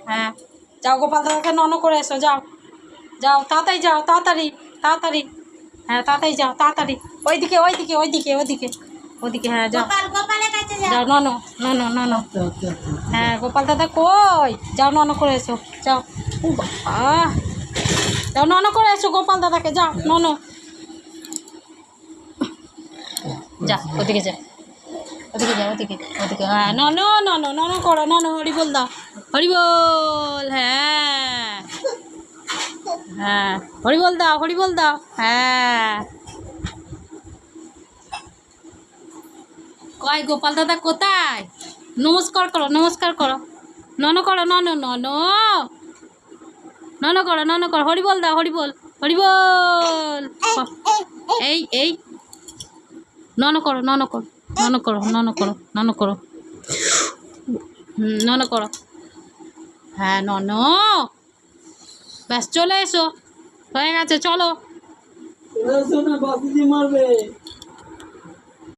হ্যাঁ যাও গোপাল দাদাকে নন করে এসো, যাও যাও তাড়াতাড়ি যাও, তাড়াতাড়ি তাড়াতাড়ি, হ্যাঁ তাড়াতাড়ি যাও তাড়াতাড়ি, ওইদিকে ওইদিকে ওইদিকে ওইদিকে ওইদিকে, হ্যাঁ যাও যাও নন নন নন, হ্যাঁ গোপাল দাদা কই, যাও নন করে এসো, যাও যাও নন করে এসো গোপাল দাদাকে, যাও নন, যা ওদিকে যা ওদিকে যা ওদিকে ওদিকে, হ্যাঁ নন নন নন করো, নন হরি বল দাও, হরি বল, হ্যাঁ হ্যাঁ হরি বল দাও, হরি বল দাও, হ্যাঁ কয় গোপাল দাদা কোথায়, নমস্কার করো নমস্কার করো, নন করো নন নন নন করো নন করো, হরি বল দাও, হরি বল, হরি বল, এই নন করো নন করো নন করো নন করো নন করো, নন করো, হ্যাঁ নন, ব্যাস চলে এসো, হয়ে গেছে চলো। মারবে।